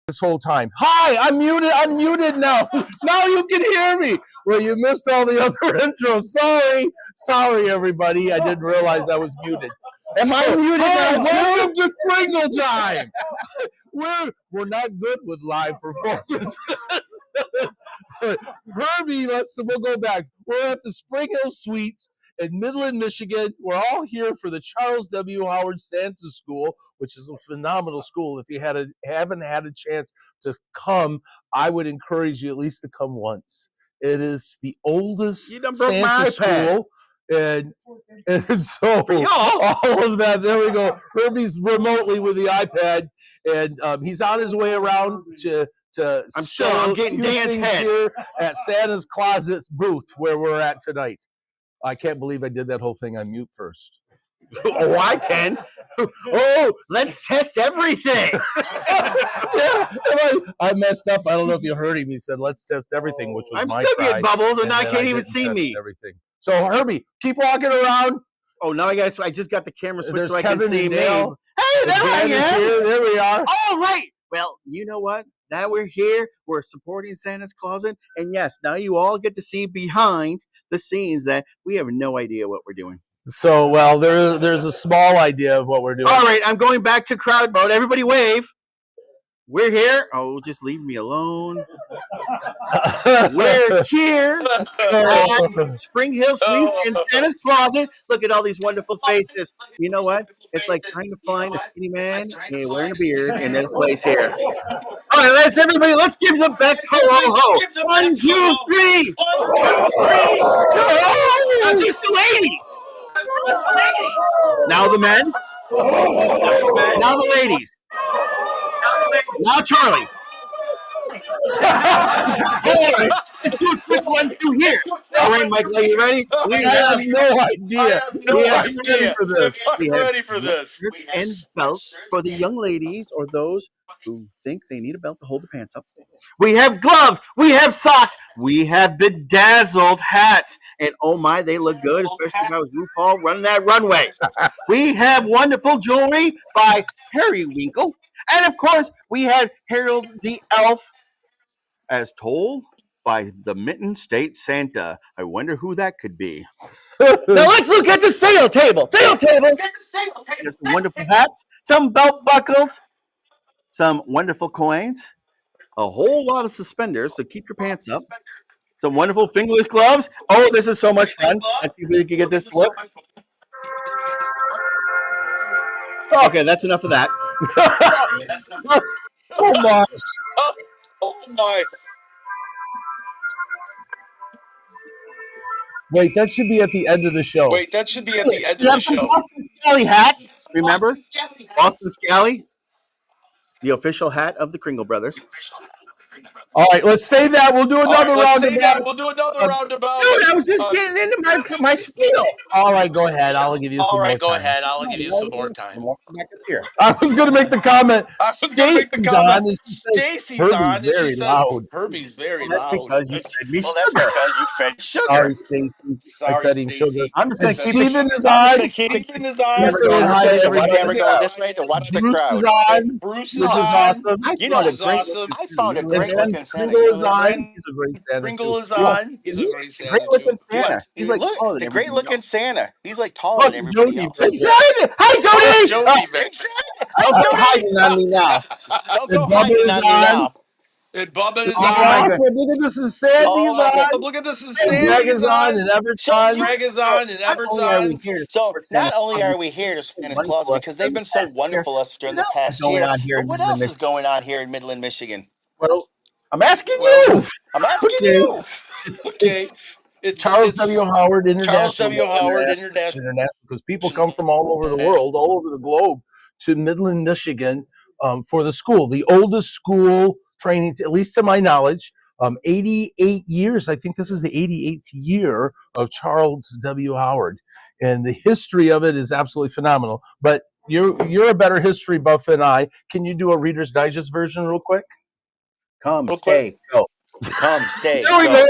this whole time. Hi, I'm muted. I'm muted now. Now you can hear me. Well, you missed all the other intros. Sorry, everybody. I didn't realize I was muted. Am I muted now? Welcome to Kringle Time. We're not good with live performances. Herbie, we'll go back. We're at the Spring Hill Suites in Midland, Michigan. We're all here for the Charles W. Howard Santa School, which is a phenomenal school. If you haven't had a chance to come, I would encourage you at least to come once. It is the oldest Santa school. And so all of that, there we go. Herbie's remotely with the iPad, and he's on his way around to I'm getting Dan's head here at Santa's Closet booth where we're at tonight. I can't believe I did that whole thing on mute first. Oh, I can. Oh, let's test everything. Yeah, I messed up. I don't know if you heard him. He said, "Let's test everything," which was I'm my still pride. getting bubbles, and I then can't even see me. Everything. So Herbie, keep walking around. Oh, now I just got the camera switched There's so I Kevin can see and me. Dale. Hey, there I am. There we are. All right. Well, you know what? Now we're here. We're supporting Santa's Closet, and yes, now you all get to see behind the scenes that we have no idea what we're doing. So, well, there's a small idea of what we're doing. All right, I'm going back to crowd mode. Everybody wave. We're here. Oh, just leave me alone. We're here at Spring Hill Suites in Santa's Closet. Look at all these wonderful faces. You know what? It's like trying to find a skinny man wearing a beard in this place here. All right, let's give the best ho ho ho. 1, 2, 3. Now just the ladies. Now the men. Now the ladies. Now Charlie. Right, let's do a quick 1, 2 here. All right, Michael, are you ready? I have no idea. Ready for this. And belts for the young ladies or those who think they need a belt to hold their pants up. We have gloves. We have socks. We have bedazzled hats. And oh my, they look good, especially if I was RuPaul running that runway. We have wonderful jewelry by Harry Winkle. And of course, we have Harold the Elf, as told by the Mitten State Santa. I wonder who that could be. Now let's look at the sale table. Sale table. There's some wonderful hats, some belt buckles, some wonderful coins, a whole lot of suspenders, so keep your pants up. Some wonderful fingerless gloves. Oh, this is so much fun. Let's see if we can get this to work. Okay, that's enough of that. Oh my. Oh my. Wait, that should be at the end of the show. Wait, that should be at the end You of the have some show. Boston Scally hats, remember? Boston Scally, the official hat of the Kringle Brothers. All right, let's save that. We'll do another roundabout. We'll do another roundabout. Dude, I was just getting into my spiel. All right, go ahead. I'll give you some more time. All right, go ahead. I'll give you some more time. Back up here. I was going to make the comment. Stacy's on. Stacy's on. Very loud. Herbie's very That's loud. because you fed me Well, sugar. that's because you fed sugar. Sorry, Stacy. I fed him sugar. I'm just going to keep Steven is on. Steven is on. He's saying hi to everybody. Camera going this way to watch the Bruce crowd. is on. Bruce is Which is on. awesome. You know it's awesome. I found a And great then looking Santa. Kringle is on. He's a great Santa. Kringle too. is on. He's a great Santa. Great looking too. Santa. What? He's like taller than the great everybody looking else. Santa. He's like taller than What's everybody Jody? else. Excited! Hi, Jody! Jody, big Santa. Don't go hiding on me now. Don't And go Bubba hiding is on me on. now. And Bubba is on. Awesome. Look at this. Is Sandy's on. Look at this. Is And Greg is on. And Everett's on. Greg is on. And Everett's on. So not only are we here to Santa's Closet because they've been so wonderful us during the past year, but what else is going on here in Midland, Michigan? Well, I'm asking you. I'm asking you. It's Charles W. Howard International. Charles W. Howard International. Because people come from all over the world, all over the globe, to Midland, Michigan, for the school. The oldest school training, at least to my knowledge, 88 years. I think this is the 88th year of Charles W. Howard, and the history of it is absolutely phenomenal. But you're a better history buff than I. Can you do a Reader's Digest version real quick? Come, stay, go. Come, stay. There we go. go.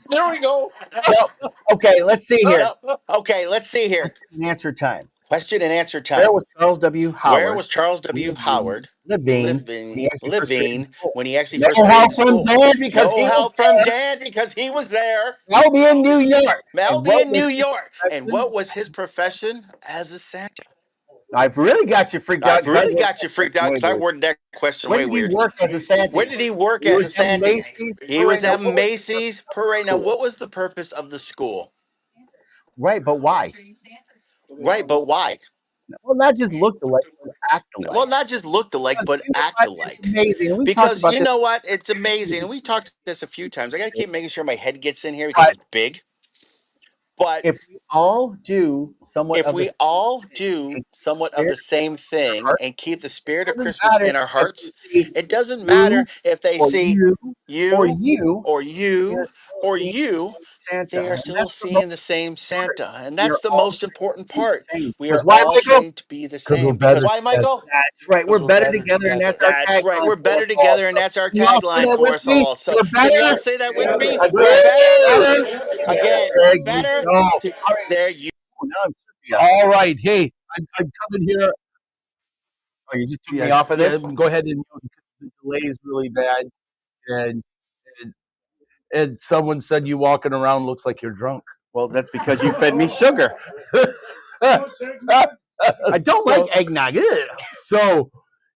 There we go. Well, okay, let's see here. Okay, let's see here. Answer time. Question and answer Where time. was Charles W. Where Howard was Charles W. Howard living when he actually first created the school? when he actually No first help created the from school? Dad because No he was help from there. Dad because he was there. I'll be in New York. Mel And be what in was New his York. And profession? what was his profession as a Santa? I've really got you freaked out I've because I really worded got that you freaked question out way because I weird. worded that question When way did he weird. work as a Santa? Where did he work He as was a at Santa? Macy's He Parade. was Now, at what was Macy's Parade. Now, school? what was the purpose of the school? Right, but why? Right, but why? Well, not just look alike, but act alike. Well, not just looked alike, Because but you know act what? It's alike. amazing. And we talked Because about you this. know what? It's amazing. And we talked this a few times. I got to keep making sure my head gets in here because But it's big. But if we all do somewhat if of the we same all thing do and keep the somewhat of spirit the same in our thing heart, and keep the it spirit of doesn't Christmas matter in our if hearts, they see it doesn't matter you if they or see you or you you, or they're you still or seeing you. Santa. They are And still that's the most seeing the same part. Santa. And We are that's the all most important trained to be the part. same. We Because are why, all Michael? trained to be the Because we're same. Because better why, together. Michael? That's right. We're Because we're better better together, and together. that's our That's right. tagline We're for us better all. together, and that's our Can you all say tagline that for with us me? all. So, We're can you all better. say that with me? We're better Again. again. There you Better. go. All right. There you. Now I'm trippy. All right. Hey, I'm coming here. Oh, you just took me Yes. off of Yeah. this? Go ahead and mute because the delay is really bad. And, and and someone said you walking around looks like you're drunk. Well, that's because you fed me sugar. I don't like eggnog. Ew. So,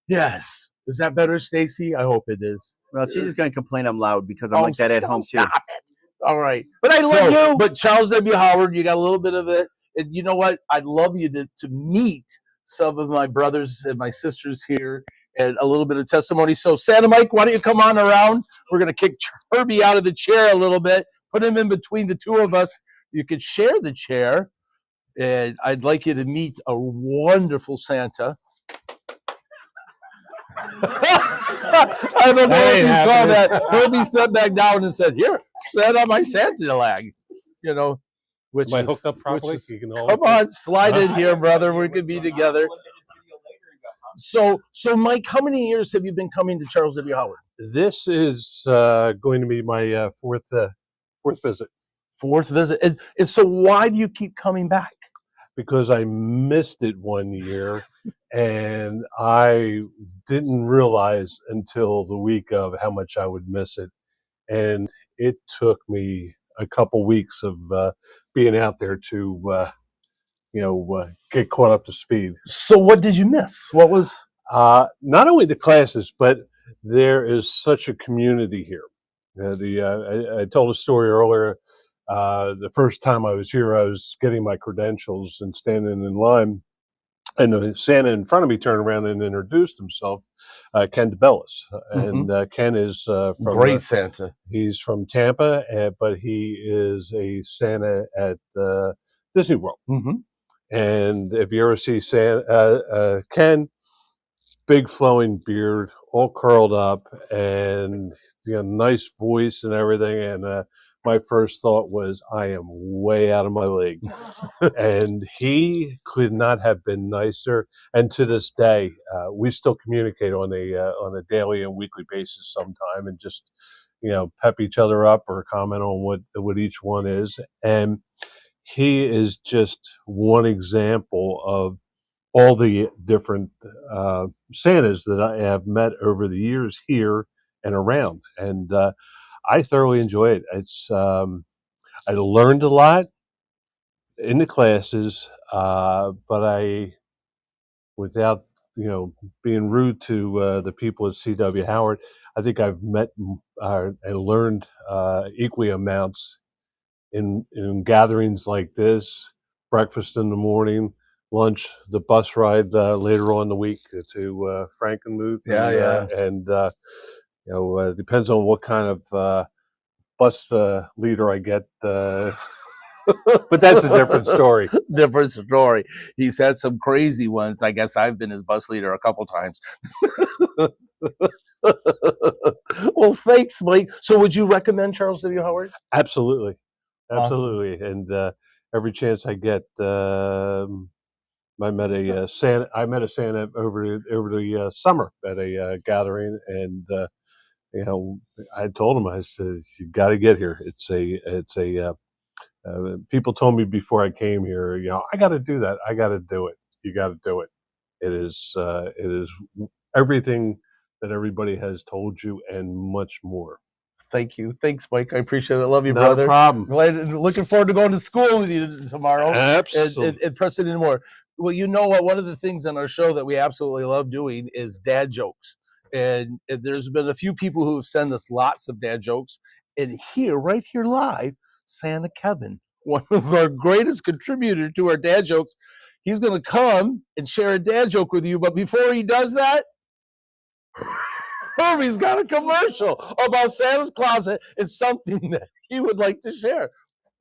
yes. Is that better, Stacy? I hope it is. Well, she's just going to complain I'm loud because I'm like that at home, too. Stop it. All right. But I love you. But Charles W. Howard, you got a little bit of it. And you know what? I'd love you to meet some of my brothers and my sisters here and a little bit of testimony. So, Santa Mike, why don't you come on around? We're going to kick Herbie out of the chair a little bit, put him in between the two of us. You could share the chair. And I'd like you to meet a wonderful Santa. I don't know if you saw that. Herbie sat back down and said, "Here, set on my Santa leg." You know, which Am I is hooked up properly? which is, You can hold come it? on, slide in here, brother. We could be together. So, Mike, how many years have you been coming to Charles W. Howard? This is going to be my fourth visit Fourth visit, and so why do you keep coming back? because I missed it one year, and I didn't realize until the week of how much I would miss it, and it took me a couple weeks of being out there to get caught up to speed. So, what did you miss? What was? Not only the classes, but there is such a community here. I told a story earlier. The first time I was here, I was getting my credentials and standing in line, and the Santa in front of me turned around and introduced himself, Ken DeBellis. And Ken is from Great Santa. He's from Tampa, but he is a Santa at Disney World. Mm-hmm. And if you ever see Ken, big flowing beard, all curled up, and nice voice and everything. And my first thought was, I am way out of my league. And he could not have been nicer. And to this day, we still communicate on a daily and weekly basis sometime, and just pep each other up or comment on what each one is. And he is just one example of all the different Santas that I have met over the years here and around, and I thoroughly enjoy it. I learned a lot in the classes, but without being rude to the people at CW Howard, I think I've met and learned equally amounts in gatherings like this, breakfast in the morning, lunch, the bus ride later on in the week to Frankenmuth. And depends on what kind of bus leader I get. But that's a different story. Different story. He's had some crazy ones. I guess I've been his bus leader a couple times. Well, thanks, Mike. So, would you recommend Charles W. Howard? Absolutely. Awesome. And every chance I get, I met a Santa. I met a Santa over the summer at a gathering, and I told him, I said, "You got to get here. It's a." People told me before I came here, I got to do that. I got to do it. you got to do it. It is everything that everybody has told you and much more. Thank you. Thanks, Mike. I appreciate it. Love you, Not brother. a problem. Looking forward to going to school with you tomorrow. Absolutely. And pressing in more. Well, you know what? One of the things on our show that we absolutely love doing is dad jokes. And there's been a few people who have sent us lots of dad jokes. And right here live, Santa Kevin, one of our greatest contributors to our dad jokes, he's going to come and share a dad joke with you. But before he does that, Herbie's got a commercial about Santa's closet. It's something that he would like to share.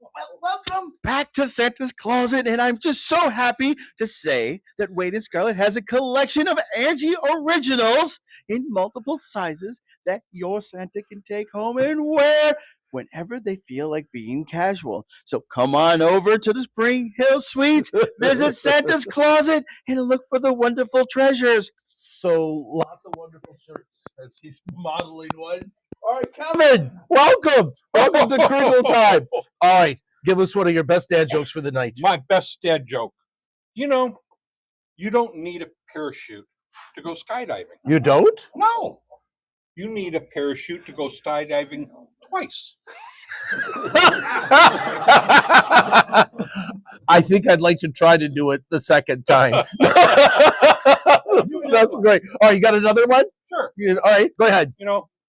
Well, welcome back to Santa's Closet, and I'm just so happy to say that Wade and Scarlett has a collection of Angie originals in multiple sizes that your Santa can take home and wear whenever they feel like being casual. So come on over to the Spring Hill Suites, visit Santa's Closet, and look for the wonderful treasures. So lots of wonderful shirts as he's modeling one. All right, Kevin, welcome. Welcome to Kringle Time. All right, give us one of your best dad jokes for the night. My best dad joke. You don't need a parachute to go skydiving. You don't? No. You need a parachute to go skydiving twice. I think I'd like to try to do it the second time. That's great. All right, you got another one? Sure. All right, go ahead.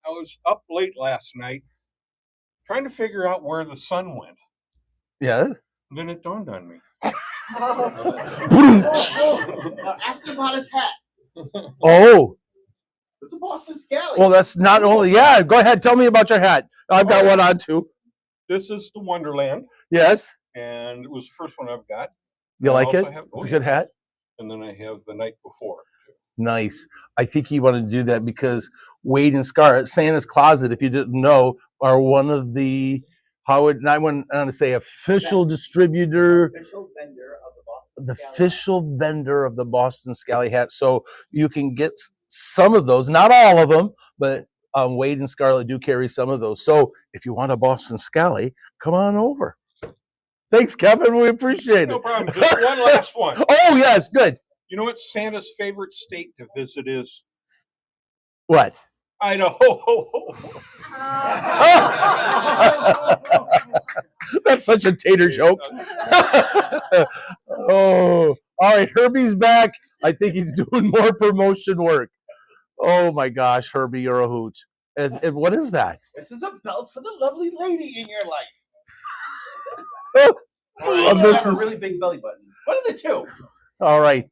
I was up late last night trying to figure out where the sun went. Yeah. And then it dawned on me. Ask him about his hat. Oh. It's a Boston Scally. Well, that's not only. Yeah, go ahead. Tell me about your hat. I've got one on too. This is the Wonderland, Yes. and it was the first one I've got. You like it? It's It's a good hat. And then I have the night before. Nice. I think he wanted to do that because Wade and Scar, Santa's Closet, if you didn't know, are one of the I want to say official distributor, Official vendor of the Boston the Scally. official vendor of the Boston Scally hat. So you can get some of those, not all of them, but Wade and Scarlett do carry some of those. So if you want a Boston Scally, come on over. Thanks, Kevin. We appreciate it. No problem. Just one last one. Oh, yes. Good. You know what Santa's favorite state to visit is? What? Idaho. That's such a tater joke. Oh, all right. Herbie's back. I think he's doing more promotion work. Oh my gosh, Herbie, you're a hoot. And what is that? This is a belt for the lovely lady in your life. This have is a really big belly button. One of the two. all right.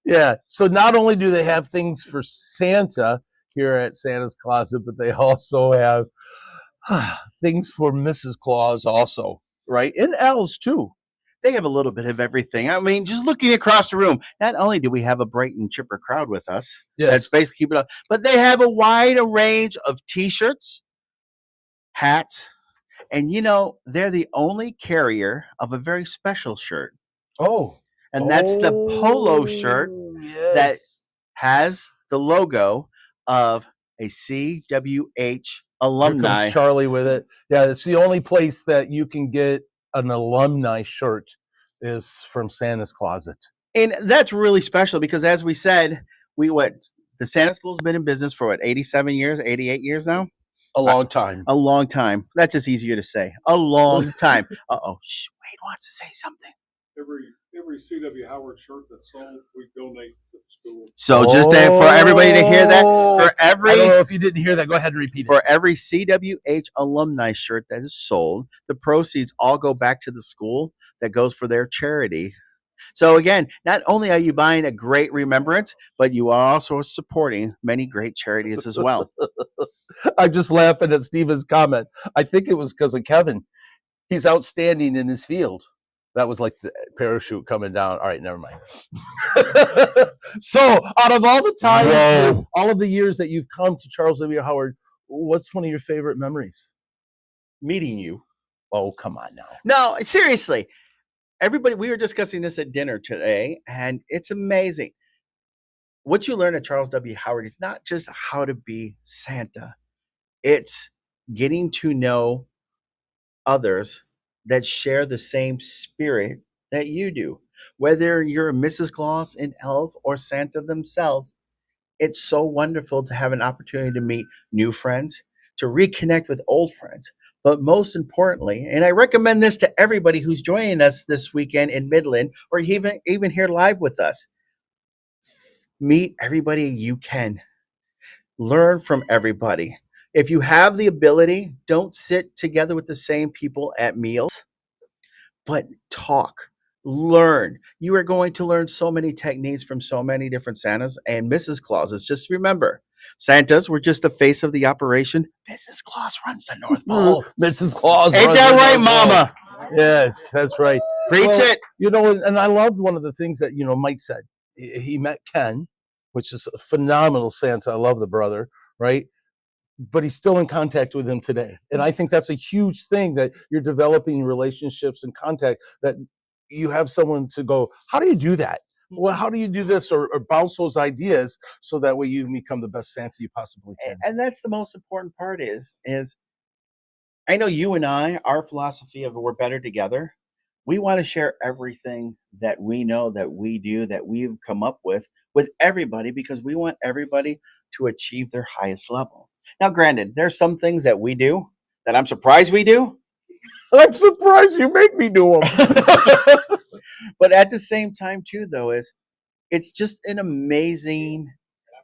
Yeah. So not only do they have things for Santa here at Santa's Closet, but they also have things for Mrs. Claus also, right? And elves too. They have a little bit of everything. I mean, just looking across the room, not only do we have a bright and chipper crowd with us, that's basically keep it up, but they have a wide range of T-shirts, hats, and they're the only carrier of a very special shirt. Oh. And that's the polo shirt that has the logo of a CWH alumni. Here comes Charlie with it. Yeah, it's the only place that you can get an alumni shirt is from Santa's Closet. And that's really special because, as we said, the Santa School's been in business for 87 years, 88 years now? A long time. A long time. That's just easier to say. A long time. Uh-oh. Shh, Wade wants to say something. Every CW Howard shirt that's sold, we donate to the school. So just for everybody to hear that, I don't know if you didn't hear that. Go ahead and repeat it. For every CWH alumni shirt that is sold, the proceeds all go back to the school that goes for their charity. So again, not only are you buying a great remembrance, but you are also supporting many great charities as well. I'm just laughing at Steven's comment. I think it was because of Kevin. He's outstanding in his field. That was like the parachute coming down. All right, never mind. So, out of all the time, all of the years that you've come to Charles W. Howard, what's one of your favorite memories? Meeting you. Oh, come on now. No, seriously. Everybody, we were discussing this at dinner today, and it's amazing. What you learn at Charles W. Howard is not just how to be Santa. It's getting to know others that share the same spirit that you do. Whether you're a Mrs. Claus, an elf, or Santa themselves, it's so wonderful to have an opportunity to meet new friends, to reconnect with old friends. But most importantly, and I recommend this to everybody who's joining us this weekend in Midland or even here live with us, meet everybody you can. Learn from everybody. If you have the ability, don't sit together with the same people at meals, but talk, learn. You are going to learn so many techniques from so many different Santas and Mrs. Clauses. Just remember, Santas were just the face of the operation. Mrs. Claus runs the North Pole. Mrs. Claus. Ain't runs that the right, North Pole. Mama? Yes, that's right. Preach Well, it. You know, and I loved one of the things that, Mike said. He met Ken, which is a phenomenal Santa. I love the brother, right? But he's still in contact with him today. And I think that's a huge thing, that you're developing relationships and contact, that you have someone to go, how do you do that? Well, how do you do this, or bounce those ideas so that way you become the best Santa you possibly can? And that's the most important part is I know you and I, our philosophy of we're better together. We want to share everything that we know, that we do, that we've come up with everybody, because we want everybody to achieve their highest level. Now, granted, there's some things that we do that I'm surprised we do. I'm surprised you make me do them. But at the same time, too, though, it's just an amazing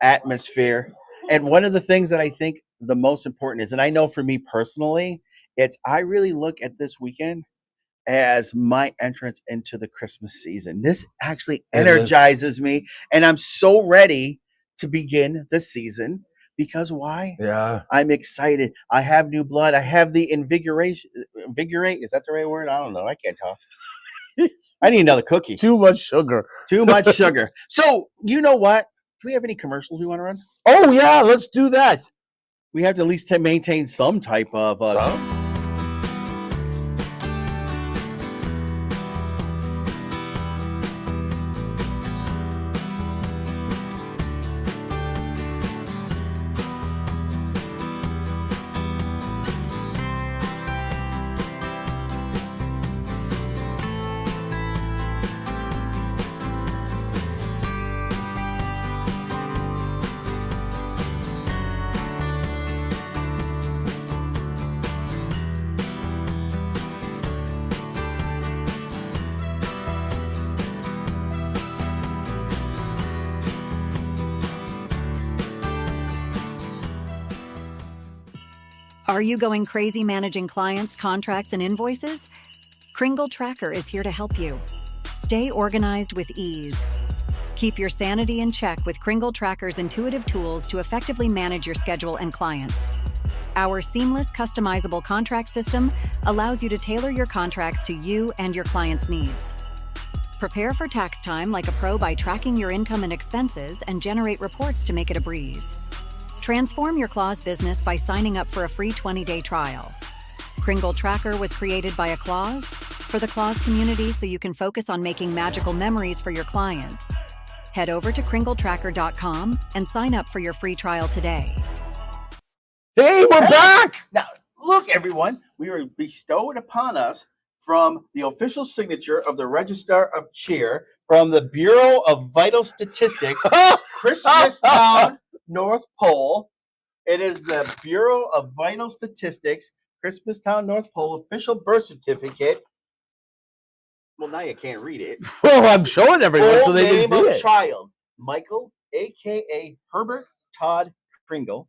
atmosphere. And one of the things that I think the most important is, and I know for me personally, I really look at this weekend as my entrance into the Christmas season. This actually energizes me, and I'm so ready to begin the season, because why? Yeah. I'm excited. I have new blood. I have the invigorate. Is that the right word? I don't know. I can't talk. I need another cookie. Too much sugar. Too much sugar. So, you know what? Do we have any commercials we want to run? Oh, yeah, let's do that. We have to at least maintain some type of... Are you going crazy managing clients, contracts, and invoices? Kringle Tracker is here to help you. Stay organized with ease. Keep your sanity in check with Kringle Tracker's intuitive tools to effectively manage your schedule and clients. Our seamless, customizable contract system allows you to tailor your contracts to you and your clients' needs. Prepare for tax time like a pro by tracking your income and expenses, and generate reports to make it a breeze. Transform your Claus business by signing up for a free 20-day trial. Kringle Tracker was created by a Claus for the Claus community, so you can focus on making magical memories for your clients. Head over to kringletracker.com and sign up for your free trial today. Hey, we're back! Now, look, everyone, we were bestowed upon us from the official signature of the Register of Cheer, from the Bureau of Vital Statistics, Christmas Town, North Pole. It is the Bureau of Vital Statistics, Christmas Town, North Pole official birth certificate. Well, now you can't read it. Well, I'm showing everyone so they can see it. Child, Michael, a.k.a. Herbert Todd Kringle.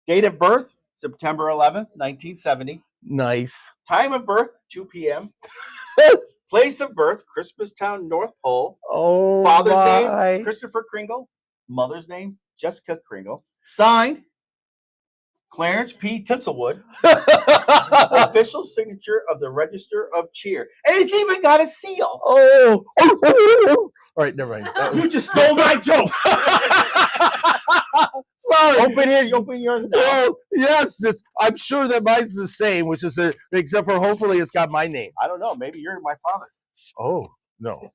Date of birth, September 11th, 1970. Nice. Time of birth, 2 p.m. Place of birth, Christmas Town, North Pole. Oh, Father's my. name, Christopher Kringle. Mother's name, Jessica Kringle. Signed, Clarence P. Tinselwood. Official signature of the Register of Cheer. And it's even got a seal. Oh. All right, never mind. You just stole my joke. Sorry. Open yours now. Oh, yes, I'm sure that mine's the same, which is except for hopefully it's got my name. I don't know. Maybe you're my father. Oh, no.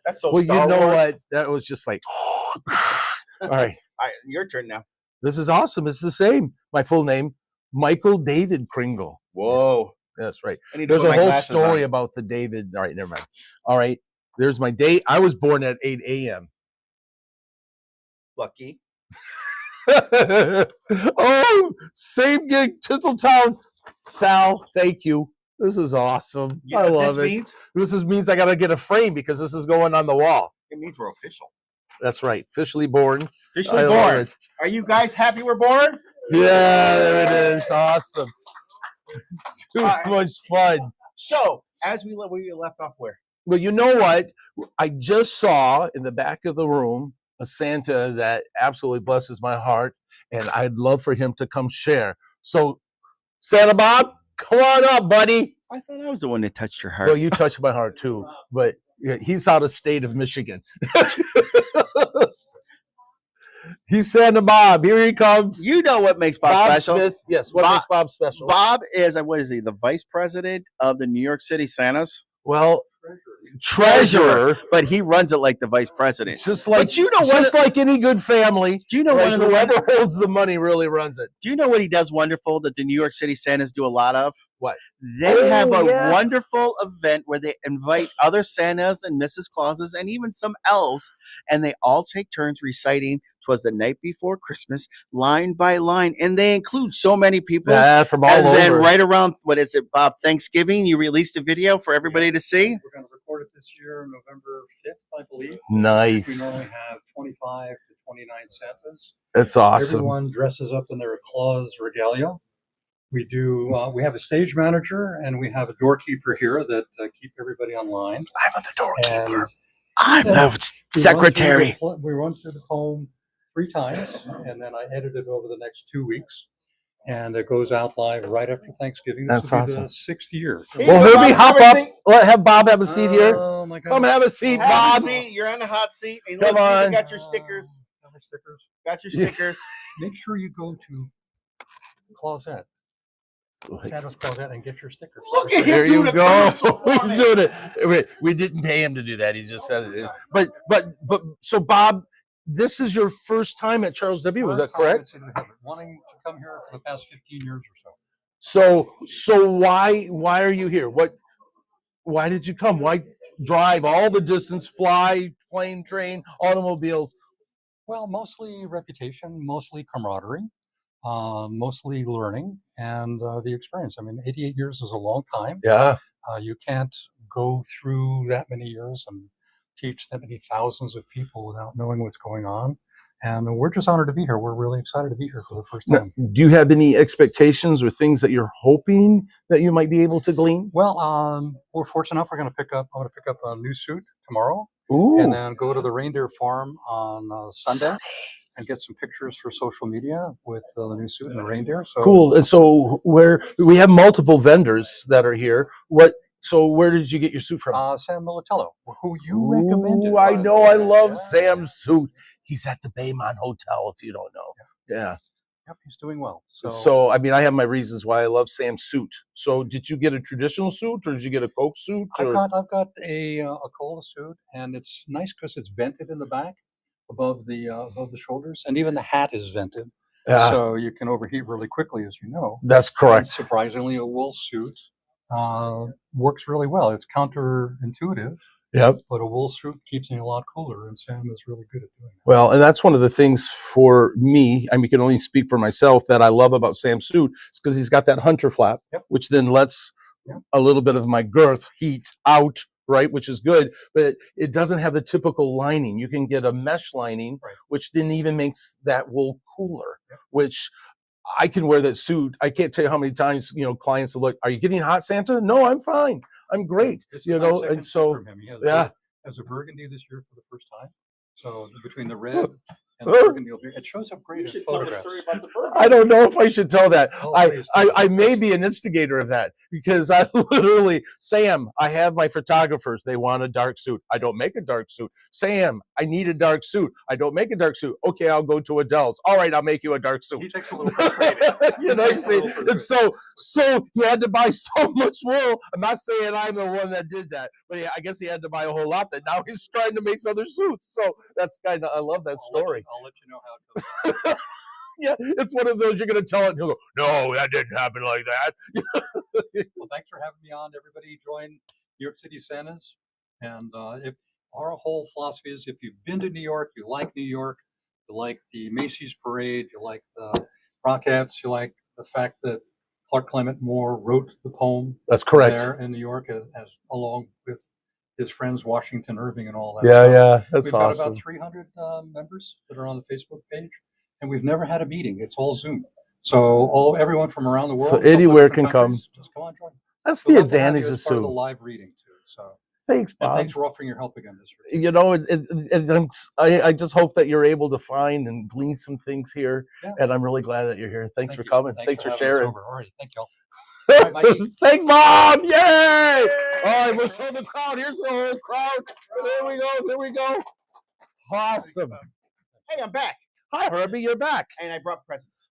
That's so Well, Star you know Wars. what? That was just like, all right. Your turn now. This is awesome. It's the same. My full name, Michael David Kringle. Whoa. That's right. I need to There's put a my whole glasses story on. about the David. All right, never mind. All right. There's my date. I was born at 8 a.m. Lucky. Oh, same gig, Tinseltown. Sal, thank you. This is awesome. You I know what love this it. means? This means I got to get a frame because this is going on the wall. It means we're official. That's right. Officially born. Officially I love born. it. Are you guys happy we're born? Yeah, there it is. Awesome. Too much fun. So, as we left off where? Well, you know what? I just saw in the back of the room a Santa that absolutely blesses my heart, and I'd love for him to come share. So, Santa Bob, come on up, buddy. I thought I was the one that touched your heart. Well, you touched my heart too, but he's out of state of Michigan. He's Santa Bob. Here he comes. You know what makes Bob special? Smith. Yes, what makes Bob special? Bob is, what is he, the vice president of the New York City Santas? Well, treasurer, but he runs it like the vice president. Just like, but you know, just like any good family. Do you know right, whoever holds the money really runs it? Do you know what he does wonderful that the New York City Santas do a lot of? What? They have a wonderful event where they invite other Santas and Mrs. Clauses and even some elves, and they all take turns reciting "'Twas the Night Before Christmas" line by line, and they include so many people from all and over. Then right around, what is it, Bob? Thanksgiving, you released a video for everybody to see. We're going to record it this year, November 5th, I believe. Nice. We normally have 25 to 29 Santas. That's awesome. Everyone dresses up in their Claus regalia. We do. We have a stage manager and we have a doorkeeper here that keep everybody online. I'm the doorkeeper. And I'm the secretary. We run through the poem 3 times, and then I edit it over the next 2 weeks, and it goes out live right after Thanksgiving. This will be the 6th year. Well, Herbie, hop up. Let have Bob have a seat here. Oh my God! Come have a seat, Bob. Have a seat. You're on the hot seat. And Come on. You got your stickers. Got your stickers. Make sure you go to Closet. Santa's Closet and get your stickers. Look at him. There you go. He's doing it. We didn't pay him to do that. He just said it is. But so Bob, this is your first time at Charles W. Is that correct? Wanting to come here for the past 15 years or so. So why are you here? Why did you come? Why drive all the distance, fly, plane, train, automobiles? Well, mostly reputation, mostly camaraderie. Mostly learning and the experience. I mean, 88 years is a long time. Yeah. You can't go through that many years and teach that many thousands of people without knowing what's going on. And we're just honored to be here. We're really excited to be here for the first time. Now, do you have any expectations or things that you're hoping that you might be able to glean? Well, we're fortunate enough. I'm going to pick up a new suit tomorrow. Ooh. And then go to the reindeer farm on Sunday. And get some pictures for social media with the new suit and the reindeer. So cool. And so we have multiple vendors that are here. So where did you get your suit from? Sam Militello, who you recommended. I know. I love Sam's suit. He's at the Baymont Hotel, if you don't know. Yeah. Yep, he's doing well. So I mean, I have my reasons why I love Sam's suit. So did you get a traditional suit or did you get a Coke suit? I've got a cola suit, and it's nice because it's vented in the back. Above the shoulders, and even the hat is vented, so you can overheat really quickly, as you know. That's correct. And surprisingly, a wool suit works really well. It's counterintuitive. Yep. But a wool suit keeps me a lot cooler, and Sam is really good at doing that. Well, and that's one of the things for me. I mean, I can only speak for myself that I love about Sam's suit is because he's got that hunter flap, which then lets a little bit of my girth heat out. Right, which is good, but it doesn't have the typical lining. You can get a mesh lining, which then even makes that wool cooler, which I can wear that suit. I can't tell you how many times, clients will look, are you getting hot, Santa? No, I'm fine. I'm great. And so, As a burgundy this year for the first time. So between the red and the burgundy, it shows up great in photographs. I don't know if I should tell that. Oh, I may be an instigator of that because I literally, Sam, I have my photographers. They want a dark suit. I don't make a dark suit. Sam, I need a dark suit. I don't make a dark suit. Okay, I'll go to Adele's. All right, I'll make you a dark suit. He takes a little frustrating. You know what I'm saying? And so you had to buy so much wool. I'm not saying I'm the one that did that, but I guess he had to buy a whole lot that now he's trying to make other suits. So that's kind of, I love that story. I'll let you know how it goes. Yeah, it's one of those you're going to tell it and he'll go, no, that didn't happen like that. Well, thanks for having me on. Everybody join New York City Santas And if our whole philosophy is, if you've been to New York, you like New York, you like the Macy's parade, you like the Rockettes, you like the fact that Clark Clement Moore wrote the poem. That's correct. There in New York, as along with his friends Washington Irving and all that. Yeah, stuff. yeah, that's We've awesome. got about 300 members that are on the Facebook page, and we've never had a meeting. It's all Zoom. So everyone from around the world, So anywhere can come. Just come on, join. That's We'd the love to have you advantage as of part of the Zoom. live reading too. So Thanks, and Bob. thanks for offering your help again this year. You know, I just hope that you're able to find and glean some things here, and I'm really glad that you're here. Thanks for coming. Thanks for sharing. All right, thank y'all. Thanks, Bob! Yay! All right, we'll show the crowd. Here's the whole crowd. There we go. There we go. Awesome. Hey, I'm back. Hi, Herbie. You're back. And I brought presents.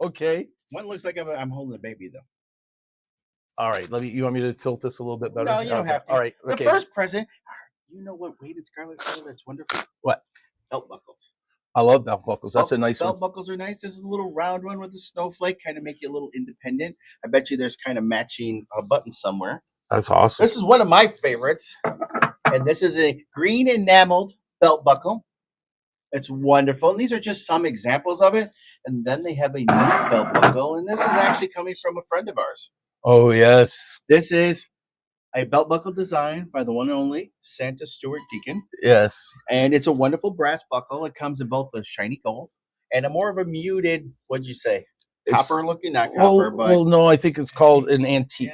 Okay. One looks like I'm holding a baby, though. All right. You want me to tilt this a little bit better? No, you don't have to. All right. The Okay. first present, you know what weighted scarlet color that's wonderful? What? Belt buckles. I love belt buckles. That's a nice belt one. buckles are nice. This is a little round one with a snowflake, kind of make you a little independent. I bet you there's kind of matching buttons somewhere. That's awesome. This is one of my favorites, and this is a green enameled belt buckle. It's wonderful, and these are just some examples of it. And then they have a new belt buckle, and this is actually coming from a friend of ours. Oh, yes. This is a belt buckle design by the one and only Santa Stewart Deacon. Yes. And it's a wonderful brass buckle. It comes in both the shiny gold and a more of a muted, what'd you say? Copper looking, not copper, but. Well, no, I think it's called an antique.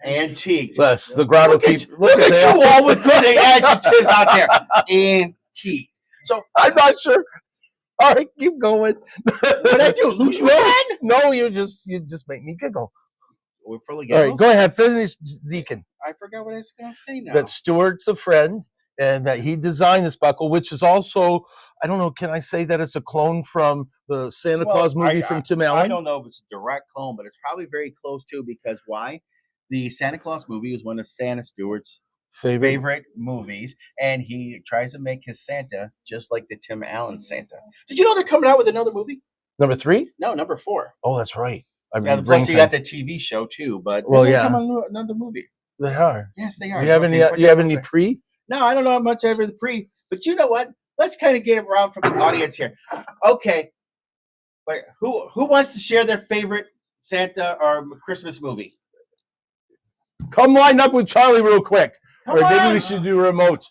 Antique. Yes, the grotto Look at you all with good adjectives out there. Antique. So I'm not sure. All right, keep going. What'd I do? Lose you again? No, you just make me giggle. We're fully all right, go ahead. Finish, Deacon. I forgot what I was going to say now. That Stewart's a friend, and that he designed this buckle, which is also, I don't know, can I say that it's a clone from the Santa Claus movie from Tim Allen? I don't know if it's a direct clone, but it's probably very close to, because why? The Santa Claus movie was one of Santa Stewart's favorite movies, and he tries to make his Santa just like the Tim Allen Santa. Did you know they're coming out with another movie? Number 3? No, number 4. Oh, that's right. Plus you got the TV show too, but another movie. They are. Yes, they are. You have any pre? No, I don't know how much ever the pre, but you know what? Let's kind of get around from the audience here. Okay, but who wants to share their favorite Santa or Christmas movie? Come line up with Charlie real quick, maybe we should do remote.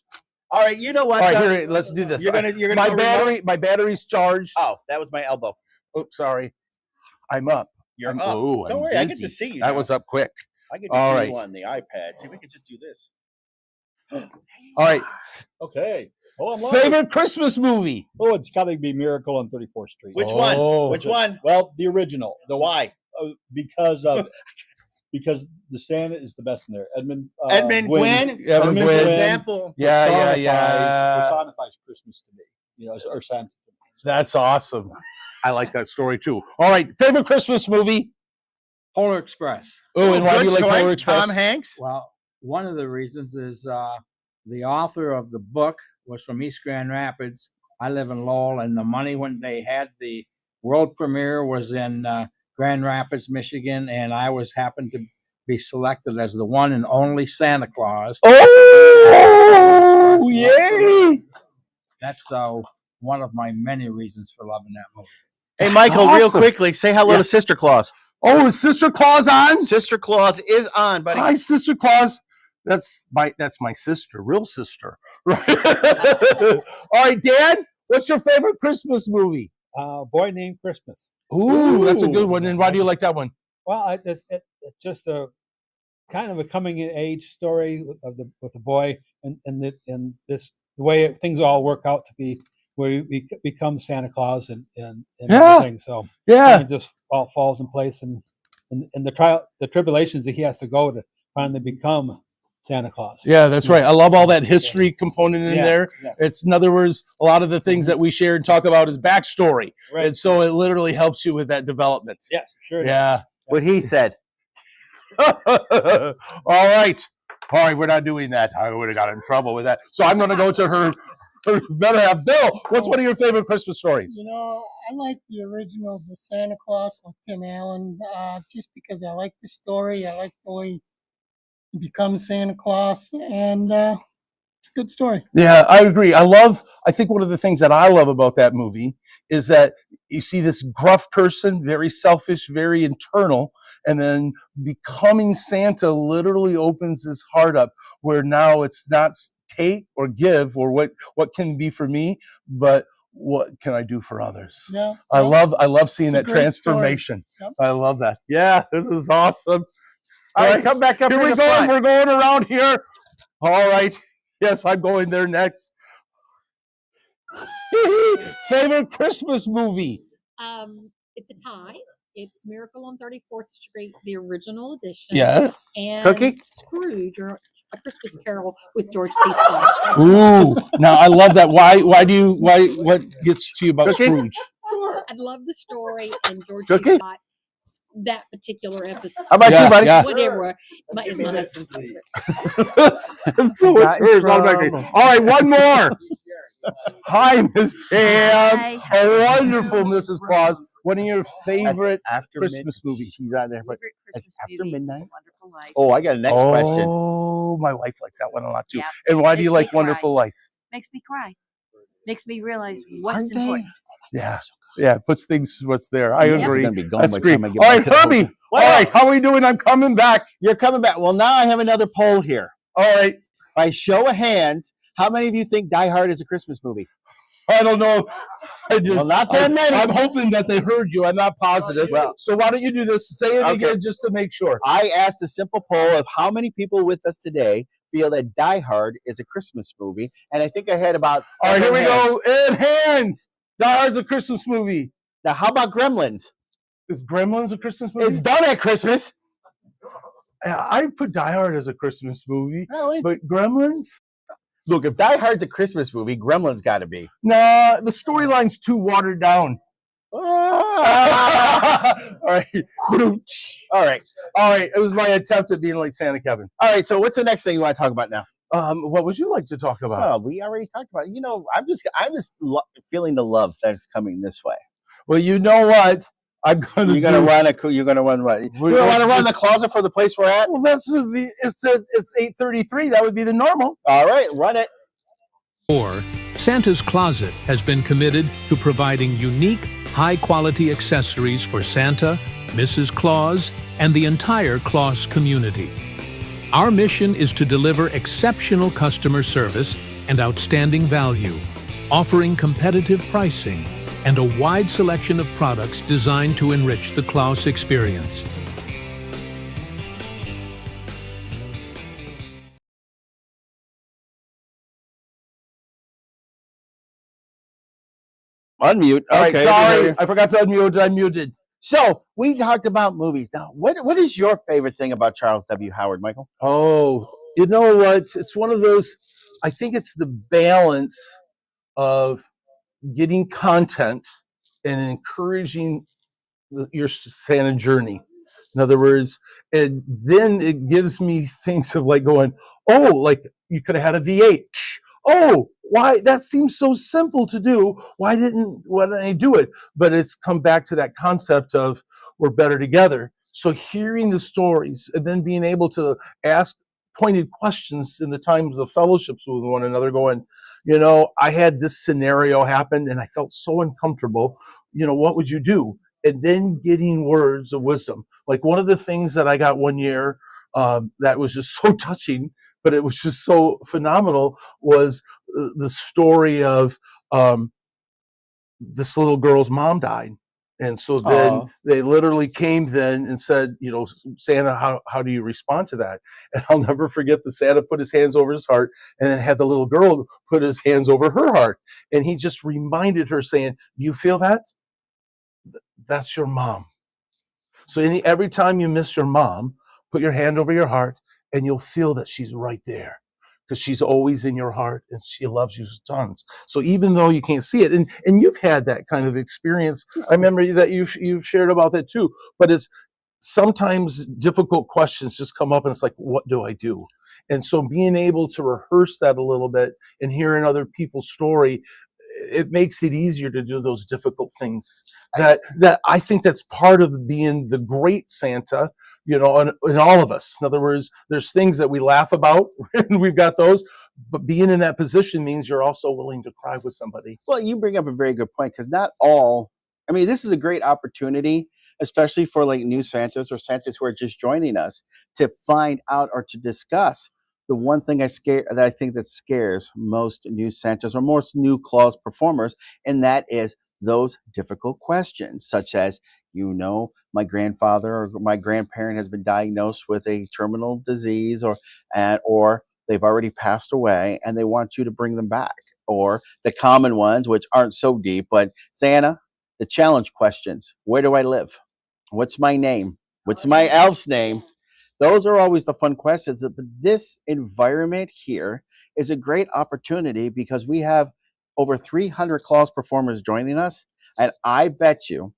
All right, you know what? All right, here, let's do this. You're gonna my battery's charged. Oh, that was my elbow. Oops, sorry. I'm up. You're up. Don't worry, dizzy. I get to see you. That was up quick. I get to see you on the iPad. See, we could just do this. All right. Okay. Oh, I'm favorite Christmas movie? Oh, it's got to be Miracle on 34th Street. Which one? Which one? Well, the original. Why? Because the Santa is the best in there. Edmund Gwynn. Example. Personifies Christmas to me. Or Santa. That's awesome. I like that story too. All right, favorite Christmas movie? Polar Express. Oh, and why do you like Polar Express? Tom Hanks. Well, one of the reasons is the author of the book was from East Grand Rapids. I live in Lowell, and the money when they had the world premiere was in Grand Rapids, Michigan, and I happened to be selected as the one and only Santa Claus. Oh, yay! That's one of my many reasons for loving that movie. Hey, Michael, real quickly, say hello to Sister Claus. Oh, is Sister Claus on? Sister Claus is on, buddy. Hi, Sister Claus. That's my sister, real sister. Right. All right, Dad, what's your favorite Christmas movie? Boy Named Christmas. Ooh, that's a good one. And why do you like that one? Well, it's just a kind of a coming of age story with the boy, and this the way things all work out to be where he becomes Santa Claus and everything. So it just all falls in place, and the tribulations that he has to go to finally become Santa Claus. Yeah, that's right. I love all that history component in there. Yeah. It's, in other words, a lot of the things that we share and talk about is backstory. Right. And so it literally helps you with that development. Yes, sure. Yeah. What he said. All right. We're not doing that. I would have got in trouble with that. So I'm going to go to her better half. Bill, what's one of your favorite Christmas stories? I like the original, the Santa Claus with Tim Allen, just because I like the story. I like the way He becomes Santa Claus, and it's a good story. Yeah, I agree. I think one of the things that I love about that movie is that you see this gruff person, very selfish, very internal, and then becoming Santa literally opens his heart up, where now it's not take or give or what can be for me, but what can I do for others? Yeah, I love seeing that great transformation. Yep. I love that. Yeah, this is awesome. All right, come back up here here we to go. front. We're going around here. All right. Yes, I'm going there next. Favorite Christmas movie? It's a tie. It's Miracle on 34th Street, the original edition. Yeah. And Cookie? Scrooge, or A Christmas Carol with George C. Scott. Ooh, now I love that. Why what gets to you about Cookie? Scrooge? Sure. I love the story and George Cookie? C. Scott. That particular episode. How about you, buddy? Yeah. Whatever is my husband's favorite. So it's hers automatically. All right, one more. Hi, Miss Pam. Hi. A wonderful Mrs. Claus. One of your favorite after Christmas movies? She's out there, but Favorite it's Christmas after movie is midnight. A Wonderful Life. Oh, I got a next question. Oh, my wife likes that one a lot too. Yeah. And why do you Makes me like Wonderful cry. Life? Makes me cry. Makes me realize what's Aren't they? important. Yeah. Yeah, it puts things what's there. I Yes. agree. Gonna be gone That's by the great. time I get All back right, to the Herbie. hotel. All right, how are we doing? I'm coming back. You're coming back. Well, now I have another poll here. All right. By show of hands, how many of you think Die Hard is a Christmas movie? I don't know. Well, not that many. I'm hoping that they heard you. I'm not positive. Well, so why don't you do this? Say it okay. again just to make sure. I asked a simple poll of how many people with us today feel that Die Hard is a Christmas movie, and I think I had about All right, here we hands. go. In hands. Die Hard's a Christmas movie. Now, how about Gremlins? Is Gremlins a Christmas movie? It's done at Christmas. I put Die Hard as a Christmas movie, Really? but Gremlins? Look, if Die Hard's a Christmas movie, Gremlins got to be. Nah, the storyline's too watered down. Ah. All right. All right. All right. It was my attempt at being like Santa Kevin. All right. So, what's the next thing you want to talk about now? What would you like to talk about? Oh, we already talked about it. You know, I'm just feeling the love that's coming this way. Well, you know what? I'm gonna. You're gonna run what? You're gonna want to run the closet for the place we're at? Well, it's 8:33. That would be the normal. All right, run it. Santa's Closet has been committed to providing unique, high-quality accessories for Santa, Mrs. Claus, and the entire Claus community. Our mission is to deliver exceptional customer service and outstanding value, offering competitive pricing and a wide selection of products designed to enrich the Claus experience. Unmute. All right, Okay, sorry. I forgot to unmute. I muted. So we talked about movies. Now, what is your favorite thing about Charles W. Howard, Michael? Oh, you know what? It's one of those. I think it's the balance of getting content and encouraging your Santa journey. In other words, and then it gives me things of like going, oh, like you could have had a V8. Oh, why? That seems so simple to do. Why didn't I do it? But it's come back to that concept of we're better together. So hearing the stories and then being able to ask pointed questions in the times of fellowships with one another, going, you know, I had this scenario happen and I felt so uncomfortable. You know, what would you do? And then getting words of wisdom. Like one of the things that I got one year that was just so touching, but it was just so phenomenal, was the story of this little girl's mom died. And so then they literally came then and said, you know, Santa, how do you respond to that? And I'll never forget the Santa put his hands over his heart and then had the little girl put his hands over her heart. And he just reminded her saying, do you feel that? That's your mom. So every time you miss your mom, put your hand over your heart and you'll feel that she's right there, because she's always in your heart and she loves you tons. So even though you can't see it, and you've had that kind of experience, I remember that you've shared about that too, but it's sometimes difficult questions just come up and it's like, what do I do? And so being able to rehearse that a little bit and hearing other people's story, it makes it easier to do those difficult things that I think that's part of being the great Santa, in all of us. In other words, there's things that we laugh about, and we've got those, but being in that position means you're also willing to cry with somebody. Well, you bring up a very good point, because not all, I mean, this is a great opportunity, especially for like new Santas or Santas who are just joining us, to find out or to discuss the one thing that I think that scares most new Santas or most new Claus performers, and that is those difficult questions, such as, my grandfather or my grandparent has been diagnosed with a terminal disease, or they've already passed away, and they want you to bring them back. Or the common ones, which aren't so deep, but Santa, the challenge questions: where do I live? What's my name? What's my elf's name? Those are always the fun questions. But this environment here is a great opportunity, because we have over 300 Claus performers joining us. And I bet you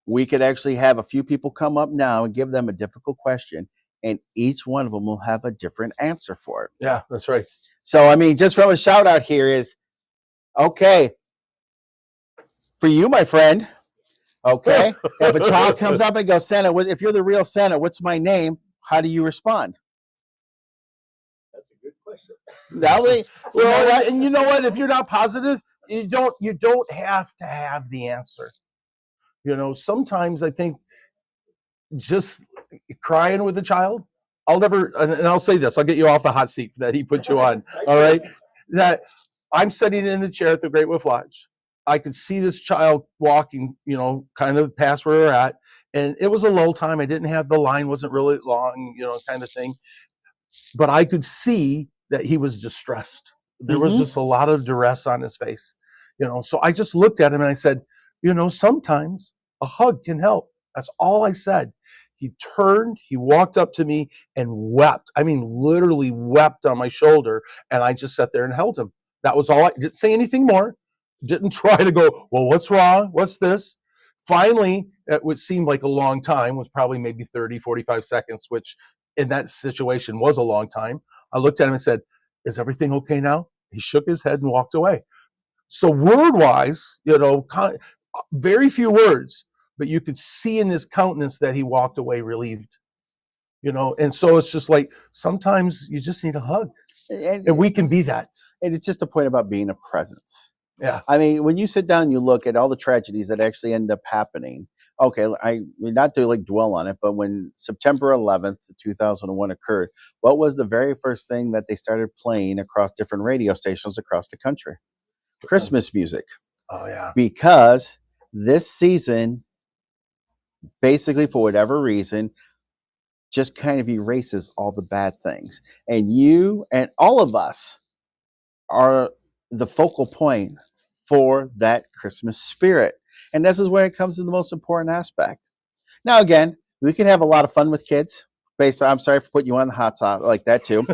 we could actually have a few people come up now and give them a difficult question, and each one of them will have a different answer for it. Yeah, that's right. So, I mean, just from a shout out here is, okay, for you, my friend, okay, if a child comes up and goes, Santa, if you're the real Santa, what's my name? How do you respond? That's a good question. That way, and you know what? If you're not positive, you don't have to have the answer. Sometimes I think just crying with a child, I'll say this, I'll get you off the hot seat that he put you on. All right. That I'm sitting in the chair at the Great Wolf Lodge. I could see this child walking, kind of past where we're at. And it was a lull time. I didn't have, the line wasn't really long, kind of thing. But I could see that he was distressed. There was just a lot of duress on his face, So I just looked at him and I said, sometimes a hug can help. That's all I said. He turned, he walked up to me and wept. I mean, literally wept on my shoulder. And I just sat there and held him. That was all. I didn't say anything more. Didn't try to go, well, what's wrong? What's this? Finally, it would seem like a long time, was probably maybe 30, 45 seconds, which in that situation was a long time. I looked at him and said, is everything okay now? He shook his head and walked away. So word-wise, very few words, but you could see in his countenance that he walked away relieved. And so it's just like, sometimes you just need a hug, and we can be that. And it's just a point about being a presence. Yeah. I mean, when you sit down and you look at all the tragedies that actually end up happening, okay, we're not to dwell on it, but when September 11th, 2001 occurred, what was the very first thing that they started playing across different radio stations across the country? Christmas music. Oh, yeah. Because this season, basically, for whatever reason, just kind of erases all the bad things. And you and all of us are the focal point for that Christmas spirit. And this is where it comes to the most important aspect. Now, again, we can have a lot of fun with kids. I'm sorry for putting you on the hot top like that too.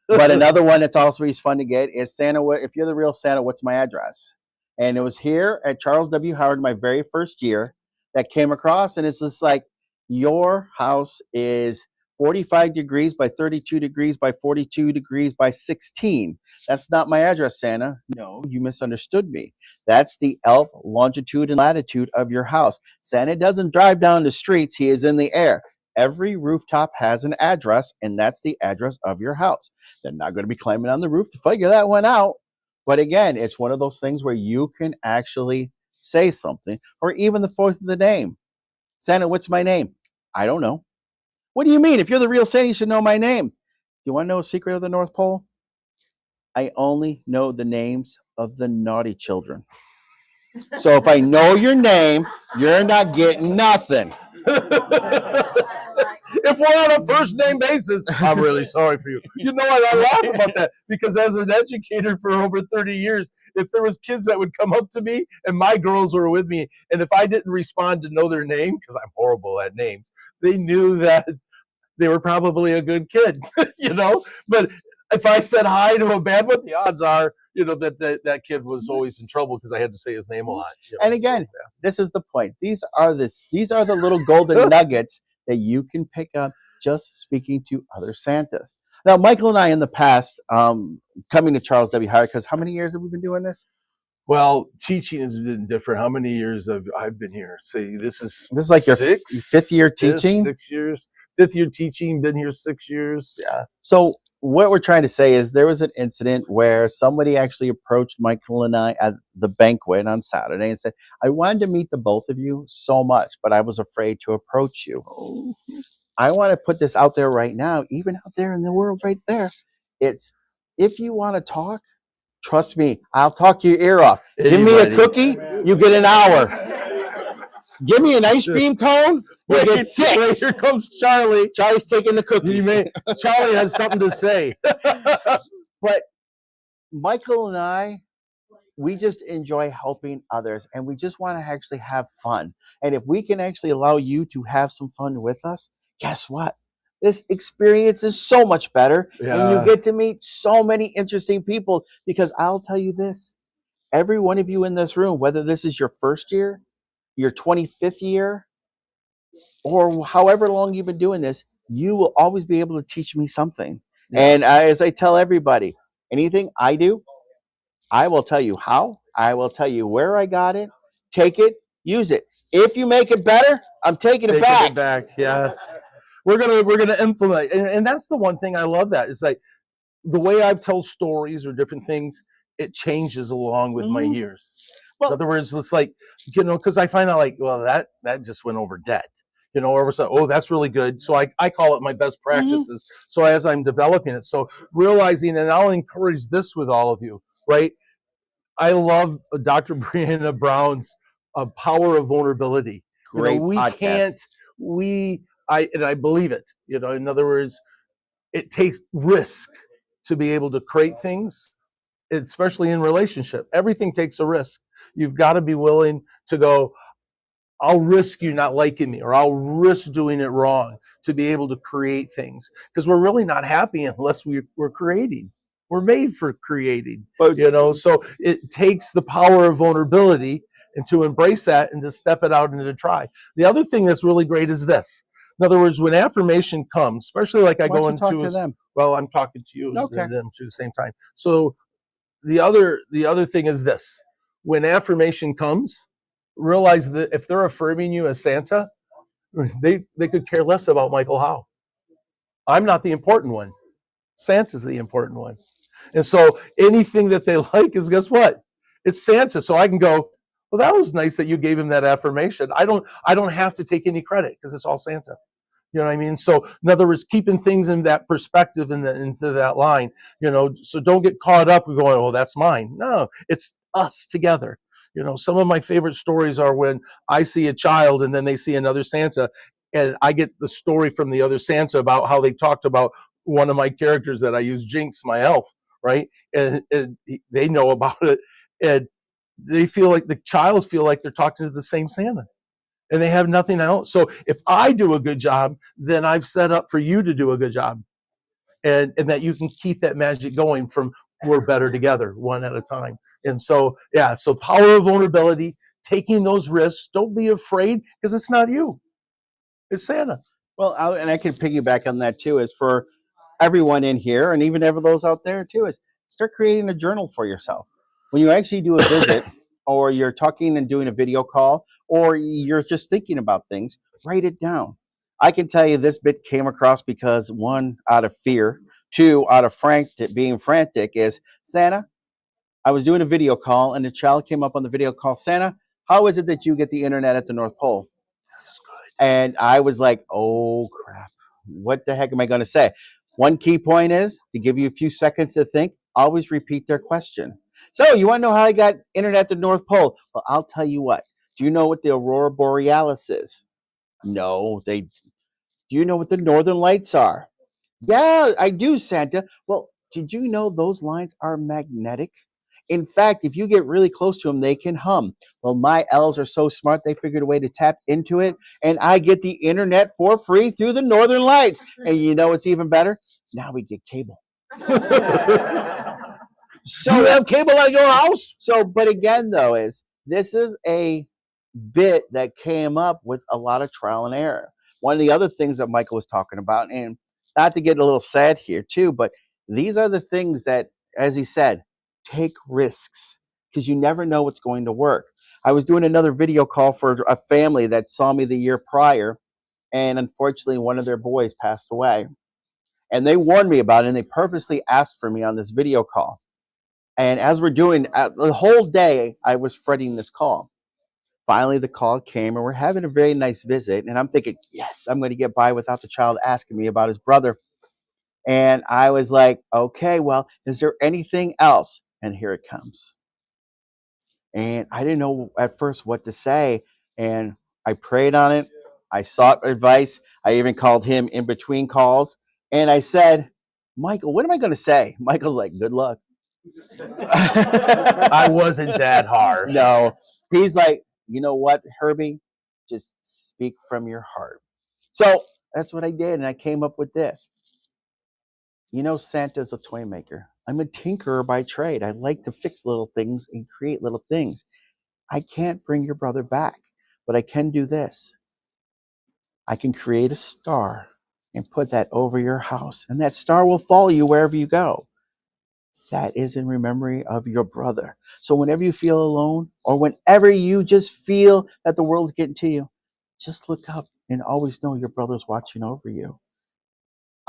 But another one that's also fun to get is Santa. If you're the real Santa, what's my address? And it was here at Charles W. Howard, my very first year, that came across. And it's just like, your house is 45 degrees by 32 degrees by 42 degrees by 16. That's not my address, Santa. No, you misunderstood me. That's the elf longitude and latitude of your house. Santa doesn't drive down the streets. He is in the air. Every rooftop has an address, and that's the address of your house. They're not going to be climbing on the roof to figure that one out. But again, it's one of those things where you can actually say something, or even the fourth of the name. Santa, what's my name? I don't know. What do you mean? If you're the real Santa, you should know my name. Do you want to know a secret of the North Pole? I only know the names of the naughty children. So if I know your name, you're not getting nothing. If we're on a first name basis, I'm really sorry for you. You know what? I laugh about that, because as an educator for over 30 years, if there was kids that would come up to me and my girls were with me, and if I didn't respond to know their name, because I'm horrible at names, they knew that they were probably a good kid, But if I said hi to a bad one, the odds are, that kid was always in trouble because I had to say his name a lot. And again, this is the point. These are the little golden nuggets that you can pick up just speaking to other Santas. Now, Michael and I in the past, coming to Charles W. Howard, because how many years have we been doing this? Well, teaching has been different. How many years have I've been here? Say this is like your six, fifth year teaching? 6 years. 5th year teaching, been here 6 years. Yeah. So what we're trying to say is there was an incident where somebody actually approached Michael and I at the banquet on Saturday and said, I wanted to meet the both of you so much, but I was afraid to approach you. Oh. I want to put this out there right now, even out there in the world right there. It's if you want to talk, trust me, I'll talk your ear off. Give me a cookie, you get an hour. Give me an ice cream cone, you get 6. Wait, here comes Charlie. Charlie's taking the cookies. Charlie has something to say. But Michael and I, we just enjoy helping others, and we just want to actually have fun. And if we can actually allow you to have some fun with us, guess what? This experience is so much better, and you get to meet so many interesting people. Because I'll tell you this, every one of you in this room, whether this is your first year, your 25th year, or however long you've been doing this, you will always be able to teach me something. Yeah. And as I tell everybody, anything I do, I will tell you how, I will tell you where I got it, take it, use it. If you make it better, I'm taking it back. Yeah. We're gonna implement, and that's the one thing I love. That is like the way I've told stories or different things. It changes along with my years. Well, in other words, it's like, because I find out like, well, that just went over dead. Or so, oh, that's really good. So I call it my best practices. So as I'm developing it, so realizing, and I'll encourage this with all of you, right? I love Dr. Brianna Brown's power of vulnerability. Great podcast. I believe it. In other words, it takes risk to be able to create things, especially in relationship. Everything takes a risk. You've got to be willing to go, I'll risk you not liking me, or I'll risk doing it wrong to be able to create things. Because we're really not happy unless we're creating. We're made for creating, so it takes the power of vulnerability and to embrace that and to step it out and to try. The other thing that's really great is this. In other words, when affirmation comes, especially like I go into, talk to them? Well, I'm talking to you and them too, same time. So the other thing is this: when affirmation comes, realize that if they're affirming you as Santa, they could care less about Michael Howe. I'm not the important one. Santa's the important one. And so anything that they like is, guess what? It's Santa. So I can go, well, that was nice that you gave him that affirmation. I don't have to take any credit because it's all Santa. You know what I mean? So in other words, keeping things in that perspective and into that line, so don't get caught up with going, oh, that's mine. No, it's us together. Some of my favorite stories are when I see a child and then they see another Santa, and I get the story from the other Santa about how they talked about one of my characters that I use, Jinx, my elf, right? And they know about it, and they feel like the childs feel like they're talking to the same Santa, and they have nothing else. So if I do a good job, then I've set up for you to do a good job, and that you can keep that magic going from we're better together, one at a time. And so, so power of vulnerability, taking those risks. Don't be afraid, because it's not you. It's Santa. Well, and I can piggyback on that too, is for everyone in here, and even ever those out there too, is start creating a journal for yourself. When you actually do a visit, or you're talking and doing a video call, or you're just thinking about things, write it down. I can tell you this bit came across because 1, out of fear, 2, out of being frantic, is Santa, I was doing a video call and the child came up on the video call, Santa, how is it that you get the internet at the North Pole? This is good. And I was like, oh crap, what the heck am I going to say? One key point is to give you a few seconds to think, always repeat their question. So you want to know how I got internet at the North Pole? Well, I'll tell you what. Do you know what the Aurora Borealis is? No. Do you know what the Northern Lights are? Yeah, I do, Santa. Well, did you know those lines are magnetic? In fact, if you get really close to them, they can hum. Well, my elves are so smart, they figured a way to tap into it, and I get the internet for free through the Northern Lights. And you know what's even better? Now we get cable. So you have cable at your house? So, but again, though, this is a bit that came up with a lot of trial and error. One of the other things that Michael was talking about, and not to get a little sad here too, but these are the things that, as he said, take risks. because you never know what's going to work. I was doing another video call for a family that saw me the year prior, and unfortunately, one of their boys passed away. And they warned me about it, and they purposely asked for me on this video call. And as we're doing the whole day, I was fretting this call. Finally, the call came, and we're having a very nice visit. And I'm thinking, yes, I'm going to get by without the child asking me about his brother. And I was like, okay, well, is there anything else? And here it comes. And I didn't know at first what to say. And I prayed on it. I sought advice. I even called him in between calls. And I said, Michael, what am I going to say? Michael's like, good luck. I wasn't that harsh. No. He's like, you know what, Herbie? Just speak from your heart. So that's what I did. And I came up with this. You know, Santa's a toy maker. I'm a tinkerer by trade. I like to fix little things and create little things. I can't bring your brother back, but I can do this. I can create a star and put that over your house, and that star will follow you wherever you go. That is in memory of your brother. So whenever you feel alone, or whenever you just feel that the world's getting to you, just look up and always know your brother's watching over you.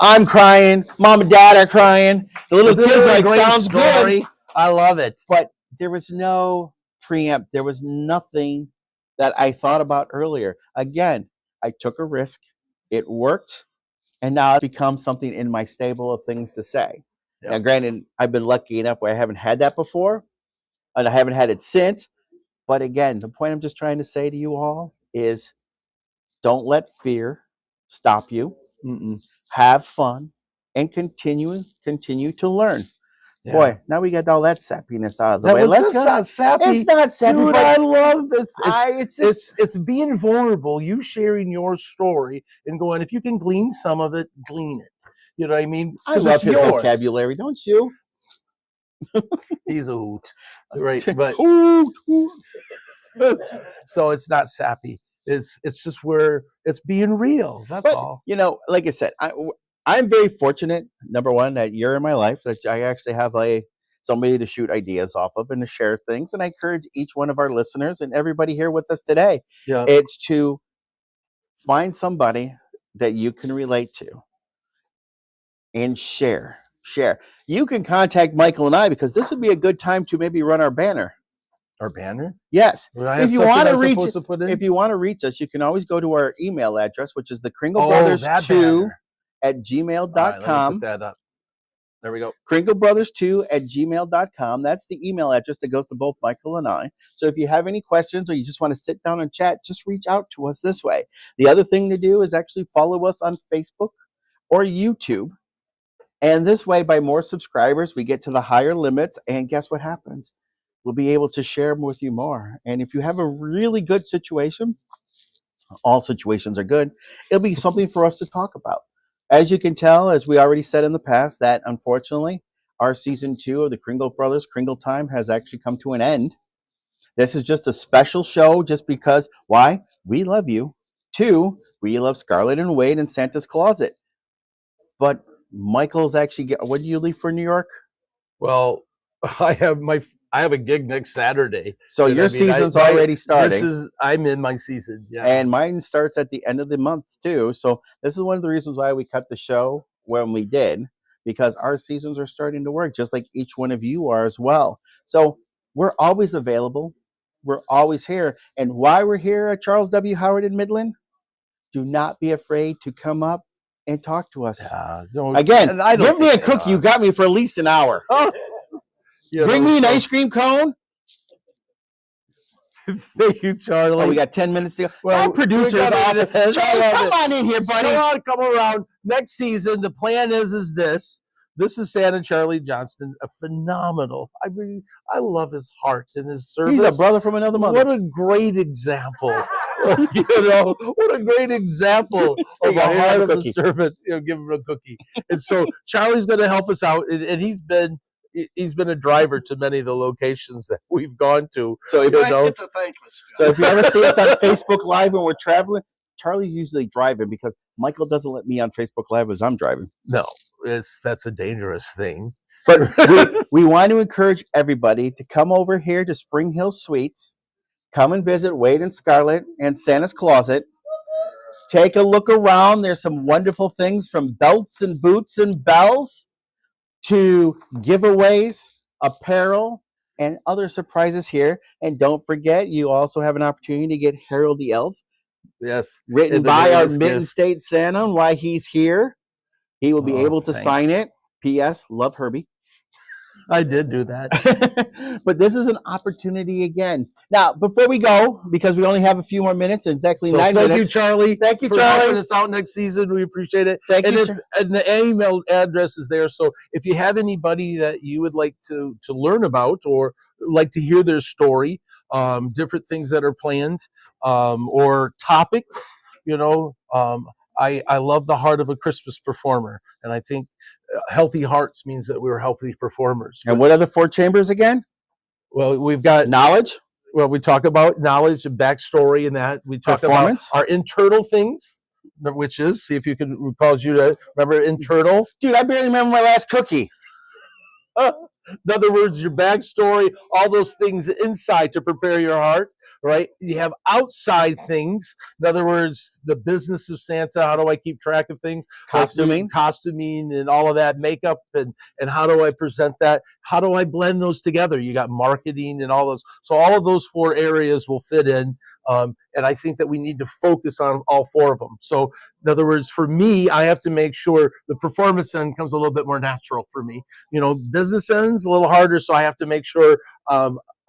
I'm crying. Mom and Dad are crying. The little kids are like, sounds story. good. I love it. But there was no preempt. There was nothing that I thought about earlier. Again, I took a risk. It worked. And now it's become something in my stable of things to say. Yep. Now, granted, I've been lucky enough where I haven't had that before, and I haven't had it since. But again, the point I'm just trying to say to you all is don't let fear stop you. Have fun and continue to learn. Yeah. Boy, now we got all that sappiness out of the way. That's not sappy. It's not sappy. Dude, I love this. It's being vulnerable. You sharing your story and going, if you can glean some of it, glean it. You know what I mean? I love his vocabulary, don't you? He's a hoot. Right. But so it's not sappy. It's just where it's being real. That's all. You know, like I said, I'm very fortunate, number one, that you're in my life, that I actually have somebody to shoot ideas off of and to share things. And I encourage each one of our listeners and everybody here with us today, it's to find somebody that you can relate to and share. You can contact Michael and I, because this would be a good time to maybe run our banner. Our banner? Yes. If you want to reach us, you can always go to our email address, which is the Kringle Brothers 2 at gmail.com. Right, let me put that up. There we go. Kringle Brothers 2 at gmail.com. That's the email address that goes to both Michael and I. So if you have any questions or you just want to sit down and chat, just reach out to us this way. The other thing to do is actually follow us on Facebook or YouTube. And this way, by more subscribers, we get to the higher limits. And guess what happens? We'll be able to share them with you more. And if you have a really good situation, all situations are good, it'll be something for us to talk about. As you can tell, as we already said in the past, that unfortunately, our season 2 of the Kringle Brothers Kringle Time has actually come to an end. This is just a special show just because, why? We love you. 2, we love Scarlett and Wade and Santa's Closet. But Michael's actually, when do you leave for New York? Well, I have a gig next Saturday. So your season's already starting. I'm in my season. Yeah. And mine starts at the end of the month too. So this is one of the reasons why we cut the show when we did, because our seasons are starting to work just like each one of you are as well. So we're always available. We're always here. And why we're here at Charles W. Howard in Midland, do not be afraid to come up and talk to us. Again, give me a cookie. You got me for at least an hour. Bring me an ice cream cone. Thank you, Charlie. Oh, we got 10 minutes to go. Well, our producer is awesome. Charlie, come on in here, buddy. Come around. Next season, the plan is this. This is Santa Charlie Johnston, a phenomenal. I mean, I love his heart and his service. He's a brother from another mother. What a great example. What a great example of a heart of a servant. Give him a cookie. And so Charlie's going to help us out, and he's been a driver to many of the locations that we've gone to. So if it's a thankless job. So if you ever see us on Facebook Live when we're traveling, Charlie's usually driving because Michael doesn't let me on Facebook Live as I'm driving. No, that's a dangerous thing. But we want to encourage everybody to come over here to Spring Hill Suites. Come and visit Wade and Scarlett and Santa's Closet. Take a look around. There's some wonderful things from belts and boots and bells to giveaways, apparel, and other surprises here. And don't forget, you also have an opportunity to get Harold the Elf. Yes. Written by our Mitten State Santa, and why he's here. He will be able to sign it. P.S. Love Herbie. I did do that. But this is an opportunity again. Now, before we go, because we only have a few more minutes, exactly 9 minutes. Thank you, Charlie. Thank you, for Charlie. helping us out next season. We appreciate it. Thank you, And the email address is there. So if you have anybody that you would like to learn about or like to hear their story, different things that are planned, or topics, I love the heart of a Christmas performer, and I think healthy hearts means that we're healthy performers. And what are the 4 chambers again? Well, we've got knowledge. Well, we talk about knowledge and backstory, and that we talk about our internal things, which is, see if you can recall, you remember internal. Dude, I barely remember my last cookie. In other words, your backstory, all those things inside to prepare your heart, right? You have outside things. In other words, the business of Santa. How do I keep track of things? Costuming and all of that, makeup, and how do I present that? How do I blend those together? You got marketing and all those. So all of those 4 areas will fit in. And I think that we need to focus on all 4 of them. So in other words, for me, I have to make sure the performance end comes a little bit more natural for me. Business end's a little harder, so I have to make sure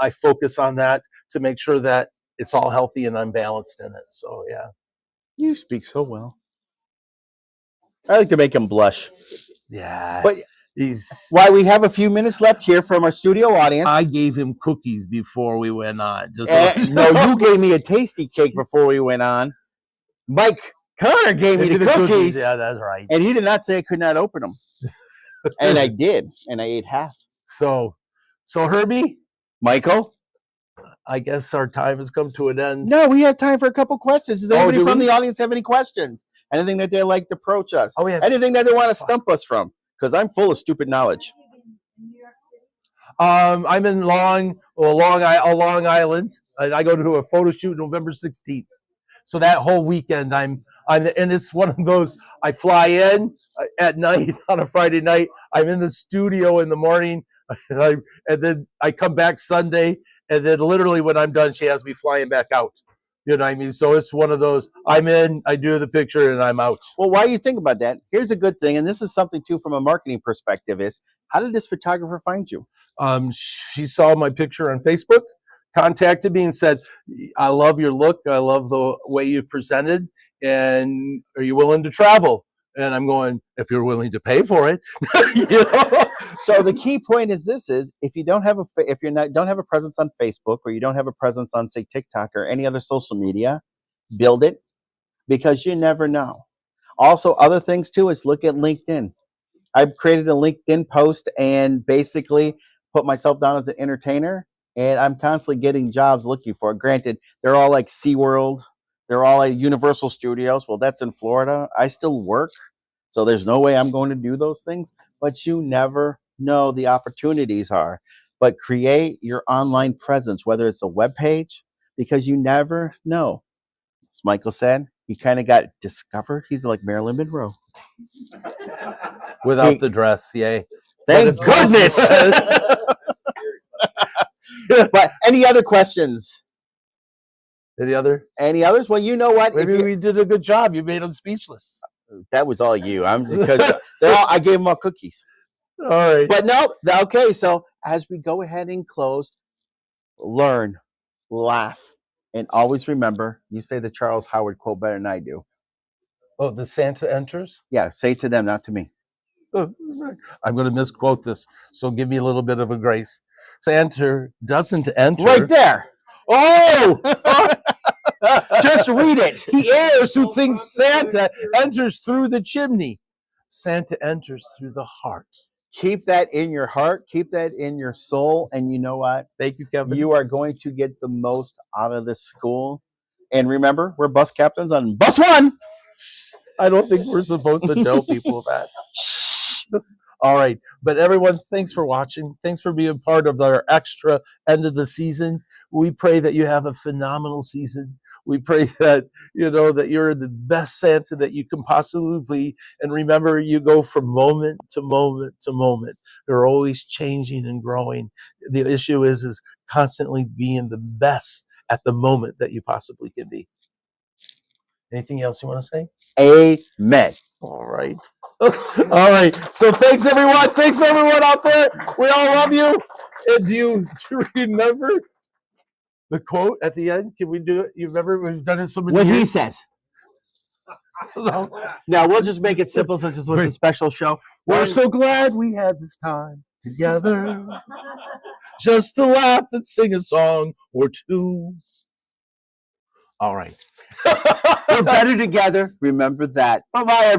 I focus on that to make sure that it's all healthy and I'm balanced in it. So, yeah. You speak so well. I like to make him blush. Yeah. But while we have a few minutes left here from our studio audience. I gave him cookies before we went on. No, you gave me a tasty cake before we went on. Mike Connor gave me the cookies. Yeah, that's right. And he did not say I could not open them. And I did. And I ate half. So Herbie? Michael? I guess our time has come to an end. No, we have time for a couple questions. Does anybody from the audience have any questions? Anything that they'd like to approach us? Oh, yes. Anything that they want to stump us from? Because I'm full of stupid knowledge. I'm in Long Island. I go to a photo shoot November 16th. So that whole weekend, and it's one of those. I fly in at night on a Friday night. I'm in the studio in the morning, and then I come back Sunday, and then literally when I'm done, she has me flying back out. You know what I mean? So it's one of those. I'm in, I do the picture, and I'm out. Well, while you think about that, here's a good thing, and this is something too from a marketing perspective: is how did this photographer find you? She saw my picture on Facebook, contacted me and said, I love your look. I love the way you presented. And are you willing to travel? And I'm going, if you're willing to pay for it. So the key point is this: is if you don't have don't have a presence on Facebook, or you don't have a presence on, say, TikTok or any other social media, build it, because you never know. Also, other things too is look at LinkedIn. I've created a LinkedIn post and basically put myself down as an entertainer, and I'm constantly getting jobs looking for it. Granted, they're all like SeaWorld, they're all like Universal Studios. Well, that's in Florida. I still work, so there's no way I'm going to do those things. But you never know, the opportunities are. But create your online presence, whether it's a web page, because you never know. As Michael said, he kind of got discovered. He's like Marilyn Monroe. Without the dress, yay. Thank goodness. But any other questions? Any others? Well, you know what? Maybe we did a good job. You made them speechless. That was all you. I gave them all cookies. All right. But no, okay. So as we go ahead and close, learn, laugh, and always remember, you say the Charles Howard quote better than I do. Oh, the Santa enters? Yeah, say it to them, not to me. I'm going to misquote this, so give me a little bit of a grace. Santa doesn't enter. Right there. Oh! Just read it. He heirs who thinks Santa enters through the chimney. Santa enters through the heart. Keep that in your heart. Keep that in your soul. And you know what? Thank you, Kevin. You are going to get the most out of this school. And remember, we're bus captains on bus 1. I don't think we're supposed to tell people that. All right. But everyone, thanks for watching. Thanks for being part of our extra end of the season. We pray that you have a phenomenal season. We pray that, that you're the best Santa that you can possibly be. And remember, you go from moment to moment to moment. You're always changing and growing. The issue is constantly being the best at the moment that you possibly can be. Anything else you want to say? Amen. All right. All right. So thanks, everyone. Thanks for everyone out there. We all love you. And do you remember the quote at the end? Can we do it? You remember we've done it so many What years? he says. No. Now we'll just make it simple since this was a special show. We're so glad we had this time together just to laugh and sing a song or two. All right. We're better together. Remember that. Bye-bye, everyone.